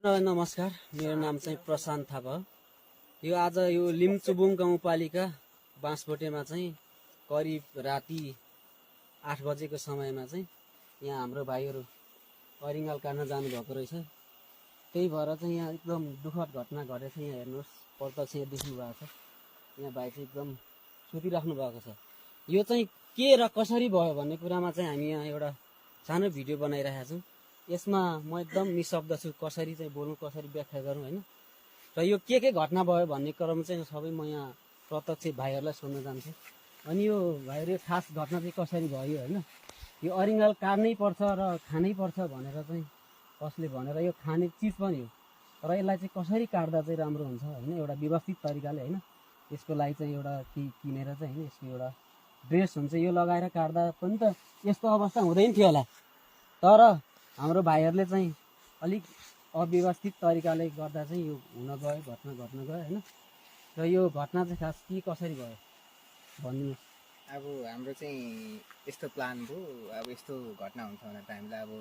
नमस्कार, मेरो नाम चाहिँ प्रशान्त थापा हो। यो आज यो लिम्चुबुङ गाउँपालिका बाँसबोटेमा चाहिँ करिब राति 8 बजेको समयमा चाहिँ यहाँ हाम्रो भाइहरू अरिङ्गाल काट्न जानुभएको रहेछ। त्यही भएर चाहिँ यहाँ एकदम दुःखद घटना घटेछ। यहाँ हेर्नुहोस्, प्रत्यक्ष यहाँ देख्नु भएको छ। यहाँ भाइ चाहिँ एकदम सुतिराख्नु भएको छ। यो चाहिँ के र कसरी भयो भन्ने कुरामा चाहिँ हामी यहाँ एउटा सानो भिडियो बनाइरहेका छौँ। यसमा म एकदम निशब्द छु, कसरी चाहिँ बोल्नु, कसरी व्याख्या गरौँ होइन। र यो के घटना भयो भन्ने क्रम चाहिँ सबै म यहाँ प्रत्यक्ष भाइहरूलाई सोध्न चाहन्छु। अनि यो भाइहरू खास घटना चाहिँ कसरी भयो होइन। यो अरिङ्गाल काट्नै पर्छ र खानै पर्छ भनेर चाहिँ कसले भनेर यो खाने चिज पनि हो, र यसलाई चाहिँ कसरी काट्दा चाहिँ राम्रो हुन्छ होइन, एउटा व्यवस्थित तरिकाले होइन। यसको लागि चाहिँ एउटा किनेर चाहिँ होइन, यसको एउटा ड्रेस हुन्छ, यो लगाएर काट्दा पनि त यस्तो अवस्था हुँदैन थियो होला। तर हाम्रो भाइहरूले चाहिँ अलिक अव्यवस्थित तरिकाले गर्दा चाहिँ यो हुन गयो, घटना घट्न गयो होइन। र यो घटना चाहिँ खास के कसरी भयो भनिदिनुहोस्। अब हाम्रो चाहिँ यस्तो प्लान भयो, अब यस्तो घटना हुन्छ भनेर त हामीलाई अब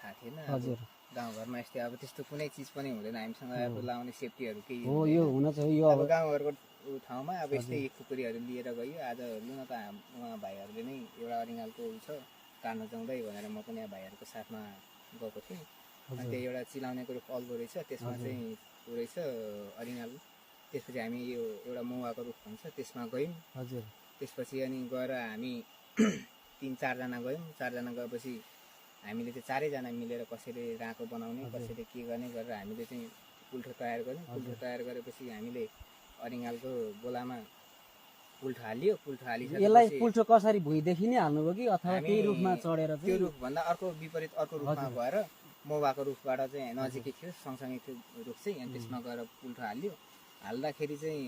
थाहा थिएन। हजुर, गाउँघरमा यस्तै अब त्यस्तो कुनै चिज पनि हुँदैन हामीसँग। अब लाउने सेफ्टीहरू केही हो, यो हुन चाहिँ यो अब गाउँघरको ठाउँमा अब यस्तै खुकुरीहरू लिएर गयो। आज लु न त उहाँ भाइहरूले नै एउटा अरिङ्गालको छ काट्न जाउँदै भनेर म पनि भाइहरूको साथमा गएको थिएँ। अनि त्यो एउटा चिलाउनेको रुख अल्गो रहेछ, त्यसमा चाहिँ रहेछ अरिङ्गाल। त्यसपछि हामी यो एउटा मौवाको रुख हुन्छ त्यसमा गयौँ। हजुर, त्यसपछि अनि गएर हामी 3-4 जना गयौँ। 4 जना गएपछि हामीले चाहिँ 4जना मिलेर कसरी राँको बनाउने, कसरी के गर्ने गरेर हामीले चाहिँ पुल्ठो तयार गऱ्यौँ। पुल्ठो तयार गरेपछि हामीले अरिङ्गालको गोलामा पुल्ठो हालियो। पुल्ठो हालिसकेपछि यसलाई पुल्ठो कसरी भुइँदेखि नै हाल्नुभयो कि अथवा केही रुखमा चढेर त्यो रुखभन्दा अर्को विपरीत अर्को रुखमा गएर मौवाको रुखबाट चाहिँ नजिकै थियो, सँगसँगै थियो रुख चाहिँ, अनि त्यसमा गएर पुल्ठो हालियो। हाल्दाखेरि चाहिँ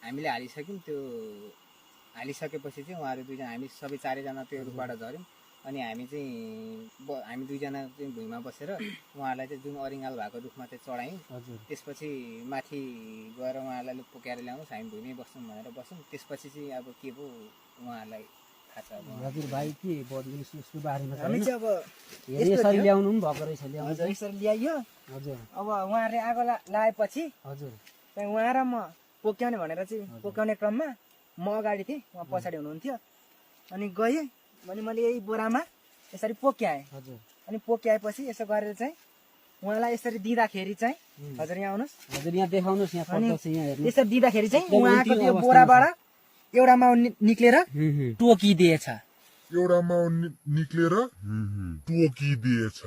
हामीले हालिसक्यौँ। त्यो हालिसकेपछि चाहिँ उहाँहरू 2जना, हामी सबै 4जना त्यो रुखबाट झऱ्यौँ। अनि हामी चाहिँ हामी 2जना चाहिँ भुइँमा बसेर उहाँहरूलाई चाहिँ जुन अरिङ्गाल भएको रुखमा चाहिँ चढायौँ। त्यसपछि माथि गएर उहाँहरूलाई पोक्याएर ल्याउनुहोस्, हामी भुइँमै बस्छौँ भनेर बस्यौँ। त्यसपछि चाहिँ अब के भयो उहाँहरूलाई थाहा छ। हजुर भाइ, के बदलिनुहोस् यसको बारेमा हामी चाहिँ अब यसरी ल्याउनु पनि भएको रहेछ, ल्याउनु यसरी ल्याइयो। हजुर, अब उहाँहरूले आगो लगाएपछि हजुर, चाहिँ उहाँ र म पोक्याउने भनेर चाहिँ पोक्याउने क्रममा म अगाडि थिएँ, उहाँ पछाडि हुनुहुन्थ्यो। अनि गएँ अनि मैले यही बोरामा यसरी पोक्याएँ। हजुर, अनि पोक्याएपछि यसो गरेर चाहिँ उहाँलाई यसरी दिँदाखेरि चाहिँ हजुर यहाँ आउनुहोस्, हजुर यहाँ देखाउनुहोस्, यहाँ प्रत्यक्ष यहाँ हेर्नु। यसरी दिँदाखेरि चाहिँ उहाँको त्यो बोराबाट एउटा माउ निक्लेर एउटा माउ निक्लेर टोकिदिएछ।